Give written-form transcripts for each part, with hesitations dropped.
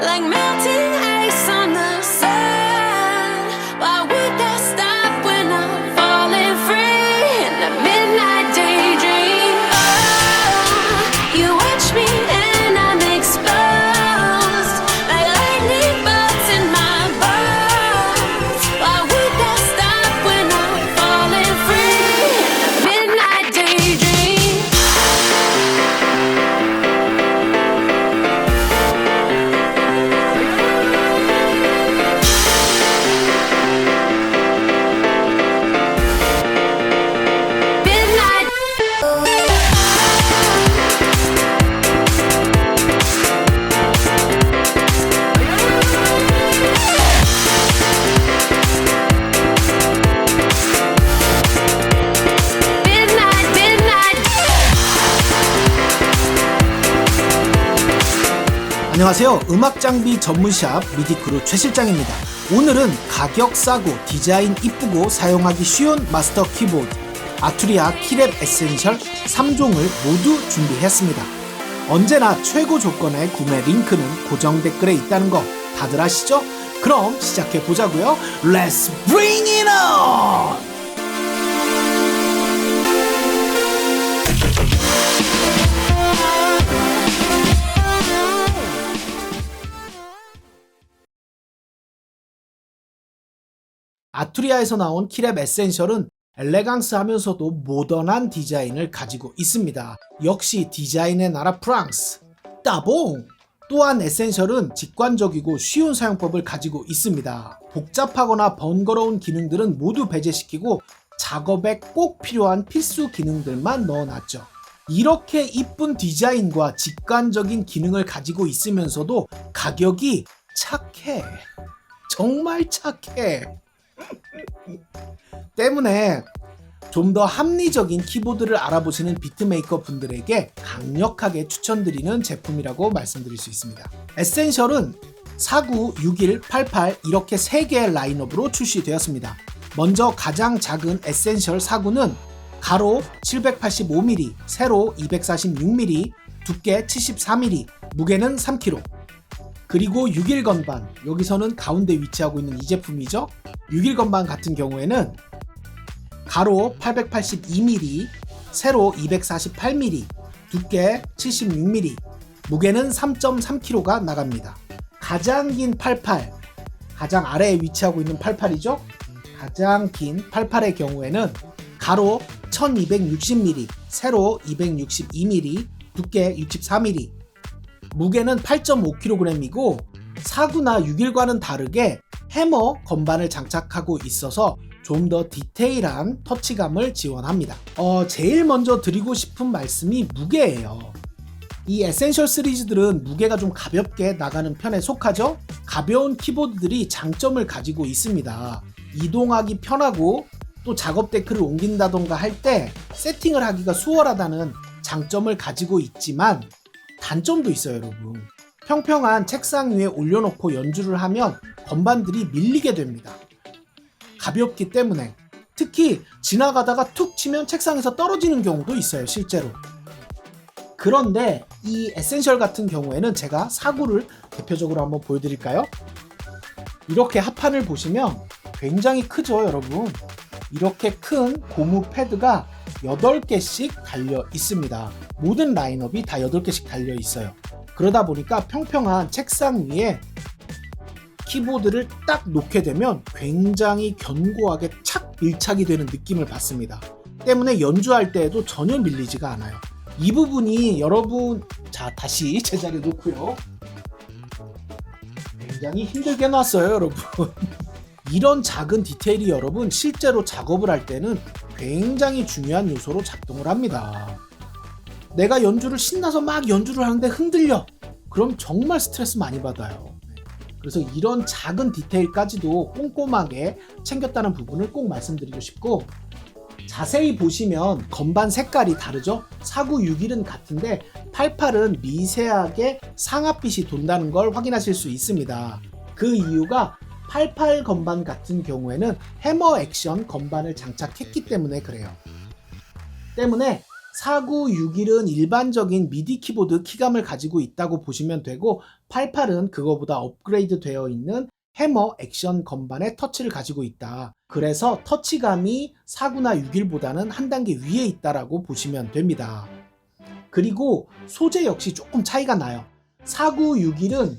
like melting ice on the sun. Why would that stop when I'm falling free in a midnight daydream? Oh, you watch me and I'm exposed like lightning bolts in my bones. Why would that stop when I'm falling free in a midnight daydream? Midnight. Midnight, midnight. 안녕하세요. 음악장비 전문샵 미디크루 최 실장입니다. 오늘은 가격 싸고 디자인 이쁘고 사용하기 쉬운 마스터 키보드 아투리아 키랩 에센셜 3종을 모두 준비했습니다. 언제나 최고 조건의 구매 링크는 고정 댓글에 있다는 거 다들 아시죠? 그럼 시작해 보자고요. Let's bring it on! 아투리아에서 나온 키랩 에센셜은 엘레강스하면서도 모던한 디자인을 가지고 있습니다. 역시 디자인의 나라 프랑스, 따봉! 또한 에센셜은 직관적이고 쉬운 사용법을 가지고 있습니다. 복잡하거나 번거로운 기능들은 모두 배제시키고 작업에 꼭 필요한 필수 기능들만 넣어놨죠. 이렇게 이쁜 디자인과 직관적인 기능을 가지고 있으면서도 가격이 착해. 정말 착해. 때문에 좀 더 합리적인 키보드를 알아보시는 비트메이커 분들에게 강력하게 추천드리는 제품이라고 말씀드릴 수 있습니다. 에센셜은 49, 61, 88 이렇게 3개의 라인업으로 출시되었습니다. 먼저 가장 작은 에센셜 49는 가로 785mm, 세로 246mm, 두께 74mm, 무게는 3kg. 그리고 6일 건반, 여기서는 가운데 위치하고 있는 이 제품이죠. 6일 건반 같은 경우에는 가로 882mm, 세로 248mm, 두께 76mm, 무게는 3.3kg가 나갑니다. 가장 긴 88, 가장 아래에 위치하고 있는 88이죠. 가장 긴 88의 경우에는 가로 1260mm, 세로 262mm, 두께 64mm, 무게는 8.5kg이고 4구나 6일과는 다르게 해머 건반을 장착하고 있어서 좀 더 디테일한 터치감을 지원합니다. 제일 먼저 드리고 싶은 말씀이 무게예요. 이 에센셜 시리즈들은 무게가 좀 가볍게 나가는 편에 속하죠? 가벼운 키보드들이 장점을 가지고 있습니다. 이동하기 편하고 또 작업 데크를 옮긴다던가 할 때 세팅을 하기가 수월하다는 장점을 가지고 있지만 단점도 있어요, 여러분. 평평한 책상 위에 올려놓고 연주를 하면 건반들이 밀리게 됩니다. 가볍기 때문에. 특히 지나가다가 툭 치면 책상에서 떨어지는 경우도 있어요, 실제로. 그런데 이 에센셜 같은 경우에는 제가 4구를 대표적으로 한번 보여드릴까요? 이렇게 합판을 보시면 굉장히 크죠, 여러분. 이렇게 큰 고무 패드가 8개씩 달려 있습니다. 모든 라인업이 다 8개씩 달려 있어요. 그러다 보니까 평평한 책상 위에 키보드를 딱 놓게 되면 굉장히 견고하게 착 밀착이 되는 느낌을 받습니다. 때문에 연주할 때에도 전혀 밀리지가 않아요. 이 부분이 여러분, 자 다시 제자리에 놓고요. 굉장히 힘들게 놨어요, 여러분. 이런 작은 디테일이 여러분 실제로 작업을 할 때는 굉장히 중요한 요소로 작동을 합니다. 내가 연주를 신나서 막 연주를 하는데 흔들려. 그럼 정말 스트레스 많이 받아요. 그래서 이런 작은 디테일까지도 꼼꼼하게 챙겼다는 부분을 꼭 말씀드리고 싶고, 자세히 보시면 건반 색깔이 다르죠? 4961은 같은데 88은 미세하게 상아빛이 돈다는 걸 확인하실 수 있습니다. 그 이유가 88 건반 같은 경우에는 해머 액션 건반을 장착했기 때문에 그래요. 때문에 4961은 일반적인 미디 키보드 키감을 가지고 있다고 보시면 되고 88은 그거보다 업그레이드 되어 있는 해머 액션 건반의 터치를 가지고 있다. 그래서 터치감이 49나 61보다는 한 단계 위에 있다라고 보시면 됩니다. 그리고 소재 역시 조금 차이가 나요. 4961은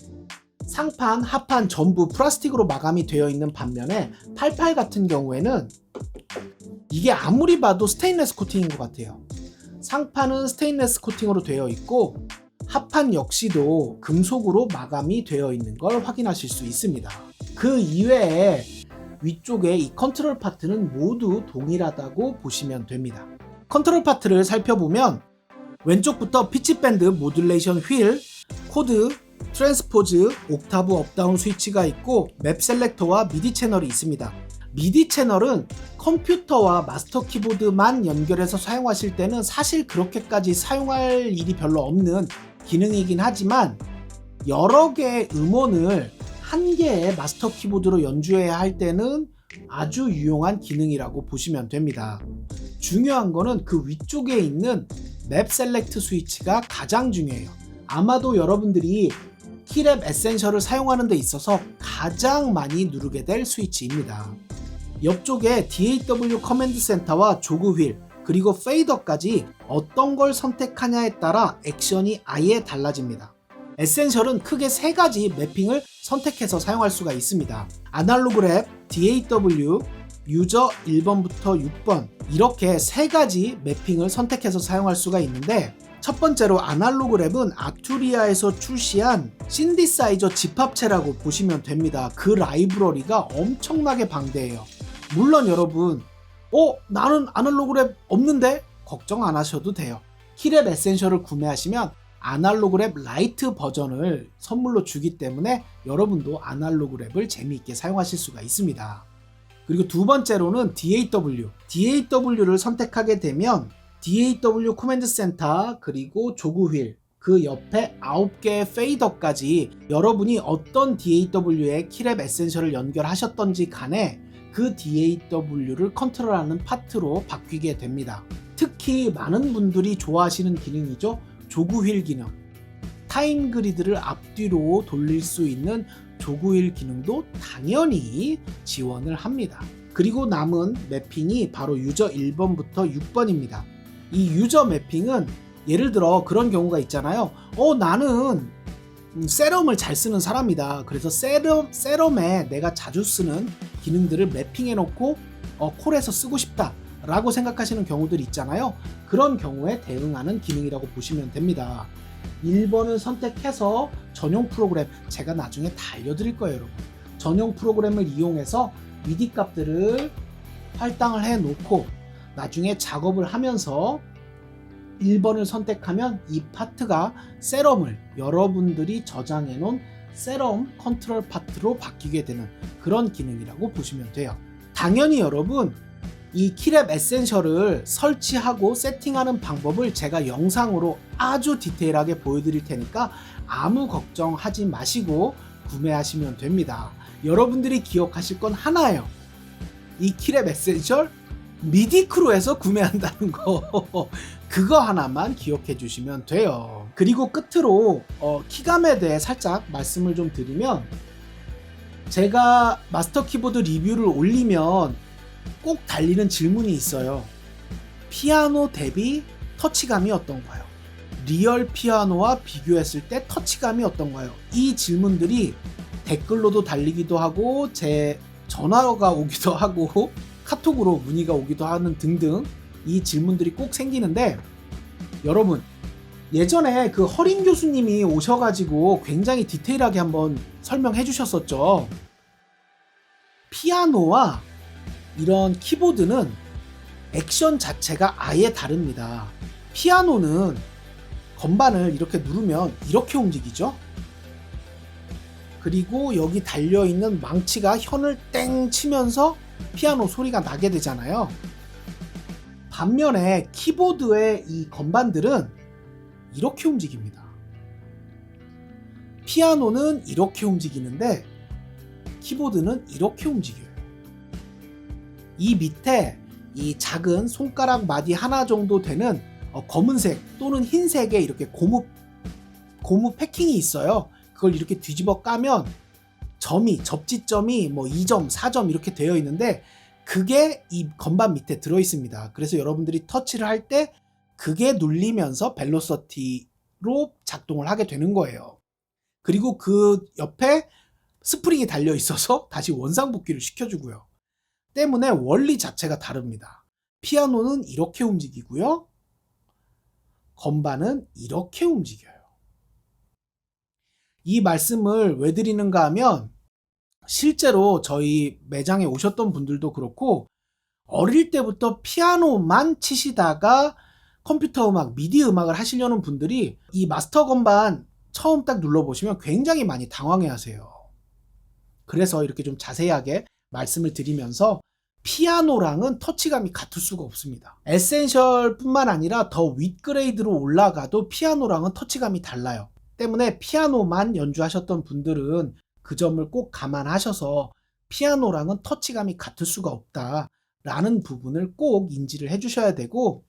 상판, 하판 전부 플라스틱으로 마감이 되어 있는 반면에 88 같은 경우에는 이게 아무리 봐도 스테인레스 코팅인 것 같아요. 상판은 스테인레스 코팅으로 되어 있고 하판 역시도 금속으로 마감이 되어 있는 걸 확인하실 수 있습니다. 그 이외에 위쪽에 이 컨트롤 파트는 모두 동일하다고 보시면 됩니다. 컨트롤 파트를 살펴보면 왼쪽부터 피치밴드, 모듈레이션 휠, 코드, 트랜스포즈, 옥타브 업다운 스위치가 있고 맵 셀렉터와 미디 채널이 있습니다. 미디 채널은 컴퓨터와 마스터 키보드만 연결해서 사용하실 때는 사실 그렇게까지 사용할 일이 별로 없는 기능이긴 하지만 여러 개의 음원을 한 개의 마스터 키보드로 연주해야 할 때는 아주 유용한 기능이라고 보시면 됩니다. 중요한 거는 그 위쪽에 있는 맵 셀렉트 스위치가 가장 중요해요. 아마도 여러분들이 키랩 에센셜을 사용하는 데 있어서 가장 많이 누르게 될 스위치입니다. 옆쪽에 DAW 커맨드 센터와 조그 휠 그리고 페이더까지 어떤 걸 선택하냐에 따라 액션이 아예 달라집니다. 에센셜은 크게 세 가지 매핑을 선택해서 사용할 수가 있습니다. 아날로그 랩, DAW, 유저 1번부터 6번 이렇게 세 가지 매핑을 선택해서 사용할 수가 있는데 첫 번째로 아날로그 랩은 아투리아에서 출시한 신디사이저 집합체라고 보시면 됩니다. 그 라이브러리가 엄청나게 방대해요. 물론 여러분 나는 아날로그 랩 없는데? 걱정 안 하셔도 돼요. 키랩 에센셜을 구매하시면 아날로그 랩 라이트 버전을 선물로 주기 때문에 여러분도 아날로그 랩을 재미있게 사용하실 수가 있습니다. 그리고 두 번째로는 DAW를 선택하게 되면 DAW 코맨드 센터 그리고 조그 휠 그 옆에 9개의 페이더까지 여러분이 어떤 DAW에 키랩 에센셜을 연결하셨던지 간에 그 DAW를 컨트롤하는 파트로 바뀌게 됩니다. 특히 많은 분들이 좋아하시는 기능이죠. 조그 휠 기능. 타임 그리드를 앞뒤로 돌릴 수 있는 조그 휠 기능도 당연히 지원을 합니다. 그리고 남은 매핑이 바로 유저 1번부터 6번입니다. 이 유저 매핑은 예를 들어 그런 경우가 있잖아요. 나는 세럼을 잘 쓰는 사람이다. 그래서 세럼에 내가 자주 쓰는 기능들을 매핑해 놓고 콜에서 쓰고 싶다 라고 생각하시는 경우들이 있잖아요. 그런 경우에 대응하는 기능이라고 보시면 됩니다. 1번을 선택해서 전용 프로그램 제가 나중에 다 알려드릴 거예요. 여러분. 전용 프로그램을 이용해서 미디 값들을 할당을 해 놓고 나중에 작업을 하면서 1번을 선택하면 이 파트가 세럼을 여러분들이 저장해 놓은 세럼 컨트롤 파트로 바뀌게 되는 그런 기능이라고 보시면 돼요. 당연히 여러분 이 키랩 에센셜을 설치하고 세팅하는 방법을 제가 영상으로 아주 디테일하게 보여드릴 테니까 아무 걱정하지 마시고 구매하시면 됩니다. 여러분들이 기억하실 건 하나예요. 이 키랩 에센셜 미디크루에서 구매한다는 거 그거 하나만 기억해 주시면 돼요. 그리고 끝으로 키감에 대해 살짝 말씀을 좀 드리면 제가 마스터 키보드 리뷰를 올리면 꼭 달리는 질문이 있어요. 피아노 대비 터치감이 어떤가요? 리얼 피아노와 비교했을 때 터치감이 어떤가요? 이 질문들이 댓글로도 달리기도 하고 제 전화가 오기도 하고 카톡으로 문의가 오기도 하는 등등 이 질문들이 꼭 생기는데 여러분 예전에 그 허린 교수님이 오셔가지고 굉장히 디테일하게 한번 설명해 주셨었죠. 피아노와 이런 키보드는 액션 자체가 아예 다릅니다. 피아노는 건반을 이렇게 누르면 이렇게 움직이죠. 그리고 여기 달려있는 망치가 현을 땡 치면서 피아노 소리가 나게 되잖아요. 반면에 키보드의 이 건반들은 이렇게 움직입니다. 피아노는 이렇게 움직이는데 키보드는 이렇게 움직여요. 이 밑에 이 작은 손가락 마디 하나 정도 되는 검은색 또는 흰색의 이렇게 고무 패킹이 있어요. 그걸 이렇게 뒤집어 까면 접지점이 뭐 2점, 4점 이렇게 되어 있는데 그게 이 건반 밑에 들어 있습니다. 그래서 여러분들이 터치를 할 때 그게 눌리면서 벨로서티로 작동을 하게 되는 거예요. 그리고 그 옆에 스프링이 달려 있어서 다시 원상복귀를 시켜주고요. 때문에 원리 자체가 다릅니다. 피아노는 이렇게 움직이고요. 건반은 이렇게 움직여요. 이 말씀을 왜 드리는가 하면 실제로 저희 매장에 오셨던 분들도 그렇고 어릴 때부터 피아노만 치시다가 컴퓨터 음악, 미디 음악을 하시려는 분들이 이 마스터 건반 처음 딱 눌러보시면 굉장히 많이 당황해 하세요. 그래서 이렇게 좀 자세하게 말씀을 드리면서 피아노랑은 터치감이 같을 수가 없습니다. 에센셜 뿐만 아니라 더 윗그레이드로 올라가도 피아노랑은 터치감이 달라요. 때문에 피아노만 연주하셨던 분들은 그 점을 꼭 감안하셔서 피아노랑은 터치감이 같을 수가 없다라는 부분을 꼭 인지를 해주셔야 되고,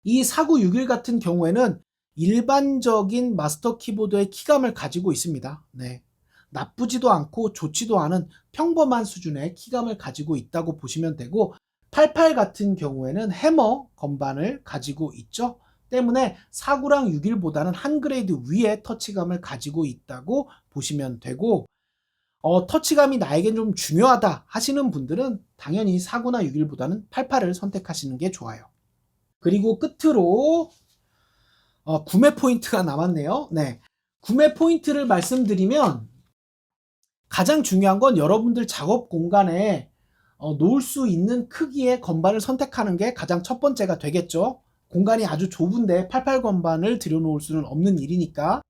이 4961 같은 경우에는 일반적인 마스터 키보드의 키감을 가지고 있습니다. 네. 나쁘지도 않고 좋지도 않은 평범한 수준의 키감을 가지고 있다고 보시면 되고, 88 같은 경우에는 해머 건반을 가지고 있죠. 때문에 49랑 61보다는 한 그레이드 위의 터치감을 가지고 있다고 보시면 되고, 터치감이 나에겐 좀 중요하다 하시는 분들은 당연히 49나 61보다는 88을 선택하시는 게 좋아요. 그리고 끝으로 구매 포인트가 남았네요. 네. 구매 포인트를 말씀드리면 가장 중요한 건 여러분들 작업 공간에 놓을 수 있는 크기의 건반을 선택하는 게 가장 첫 번째가 되겠죠. 공간이 아주 좁은데 88 건반을 들여놓을 수는 없는 일이니까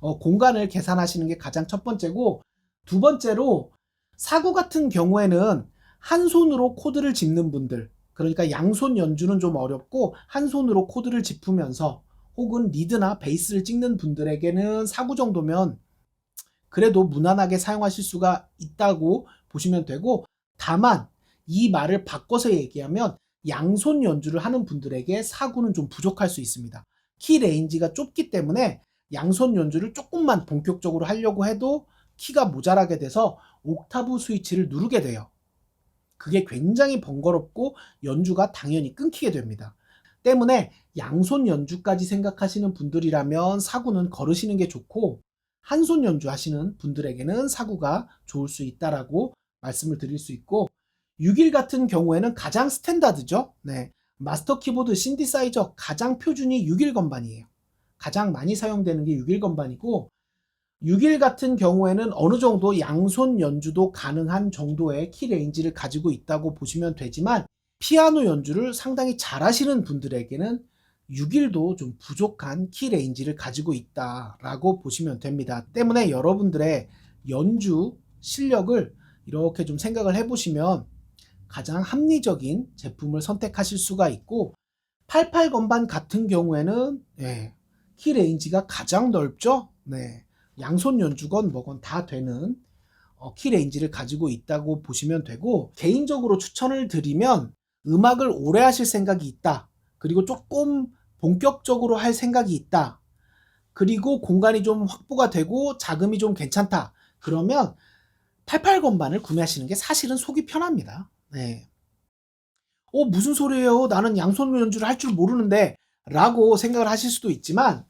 공간을 계산하시는 게 가장 첫 번째고, 두 번째로 49 같은 경우에는 한 손으로 코드를 짚는 분들, 그러니까 양손 연주는 좀 어렵고 한 손으로 코드를 짚으면서 혹은 리드나 베이스를 찍는 분들에게는 49 정도면 그래도 무난하게 사용하실 수가 있다고 보시면 되고, 다만 이 말을 바꿔서 얘기하면 양손 연주를 하는 분들에게 49는 좀 부족할 수 있습니다. 키 레인지가 좁기 때문에 양손 연주를 조금만 본격적으로 하려고 해도 키가 모자라게 돼서 옥타브 스위치를 누르게 돼요. 그게 굉장히 번거롭고 연주가 당연히 끊기게 됩니다. 때문에 양손 연주까지 생각하시는 분들이라면 49는 거르시는 게 좋고, 한 손 연주 하시는 분들에게는 49가 좋을 수 있다라고 말씀을 드릴 수 있고, 61 같은 경우에는 가장 스탠다드죠. 네. 마스터 키보드 신디사이저 가장 표준이 61 건반이에요. 가장 많이 사용되는 게 61 건반이고, 61 같은 경우에는 어느 정도 양손 연주도 가능한 정도의 키 레인지를 가지고 있다고 보시면 되지만, 피아노 연주를 상당히 잘 하시는 분들에게는 61도 좀 부족한 키 레인지를 가지고 있다라고 보시면 됩니다. 때문에 여러분들의 연주 실력을 이렇게 좀 생각을 해보시면 가장 합리적인 제품을 선택하실 수가 있고, 88 건반 같은 경우에는 키 레인지가 가장 넓죠. 양손 연주건 뭐건 다 되는 키 레인지를 가지고 있다고 보시면 되고, 개인적으로 추천을 드리면 음악을 오래 하실 생각이 있다, 그리고 조금 본격적으로 할 생각이 있다, 그리고 공간이 좀 확보가 되고 자금이 좀 괜찮다, 그러면 88 건반을 구매하시는 게 사실은 속이 편합니다. 무슨 소리예요? 나는 양손 연주를 할 줄 모르는데 라고 생각을 하실 수도 있지만,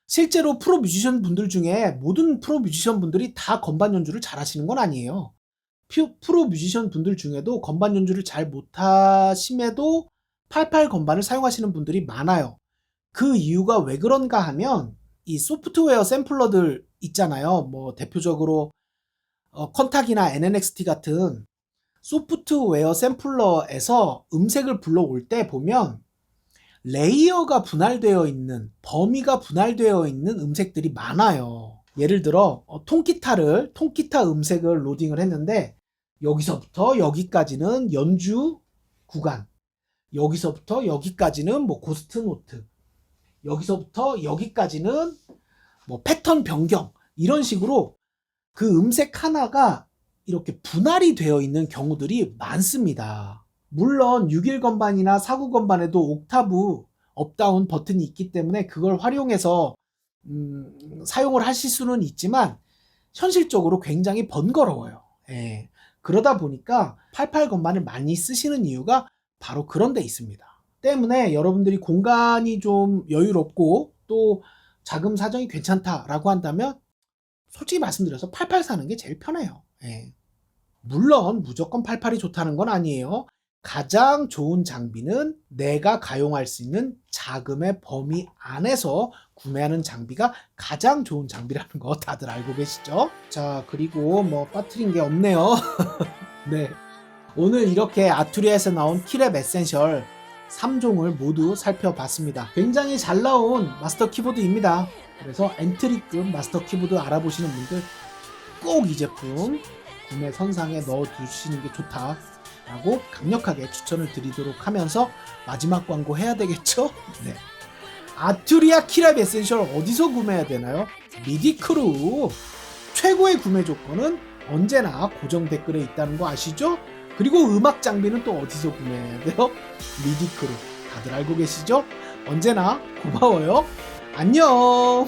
실제로 프로 뮤지션 분들 중에 모든 프로 뮤지션 분들이 다 건반 연주를 잘 하시는 건 아니에요. 프로 뮤지션 분들 중에도 건반 연주를 잘 못하심에도 88 건반을 사용하시는 분들이 많아요. 그 이유가 왜 그런가 하면 이 소프트웨어 샘플러들 있잖아요. 뭐 대표적으로 컨탁이나 NNXT 같은 소프트웨어 샘플러에서 음색을 불러올 때 보면 레이어가 분할되어 있는, 범위가 분할되어 있는 음색들이 많아요. 예를 들어 통기타 음색을 로딩을 했는데 여기서부터 여기까지는 연주 구간, 여기서부터 여기까지는 뭐 고스트 노트, 여기서부터 여기까지는 뭐 패턴 변경, 이런 식으로 그 음색 하나가 이렇게 분할이 되어 있는 경우들이 많습니다. 물론 61 건반이나 49 건반에도 옥타브 업다운 버튼이 있기 때문에 그걸 활용해서 사용을 하실 수는 있지만 현실적으로 굉장히 번거로워요. 예. 그러다 보니까 88 건반을 많이 쓰시는 이유가 바로 그런 데 있습니다. 때문에 여러분들이 공간이 좀 여유롭고 또 자금 사정이 괜찮다라고 한다면 솔직히 말씀드려서 88 사는 게 제일 편해요. 예. 물론 무조건 88이 좋다는 건 아니에요. 가장 좋은 장비는 내가 가용할 수 있는 자금의 범위 안에서 구매하는 장비가 가장 좋은 장비라는 거 다들 알고 계시죠? 자, 그리고 뭐 빠뜨린 게 없네요. 네. 오늘 이렇게 아투리아에서 나온 키랩 에센셜 3종을 모두 살펴봤습니다. 굉장히 잘 나온 마스터 키보드입니다. 그래서 엔트리급 마스터 키보드 알아보시는 분들 꼭 이 제품 구매 선상에 넣어두시는 게 좋다라고 강력하게 추천을 드리도록 하면서 마지막 광고 해야 되겠죠? 네. 아투리아 키랩 에센셜 어디서 구매해야 되나요? 미디크루. 최고의 구매 조건은 언제나 고정 댓글에 있다는 거 아시죠? 그리고 음악 장비는 또 어디서 구매해야 돼요? 미디크루. 다들 알고 계시죠? 언제나 고마워요. 안녕.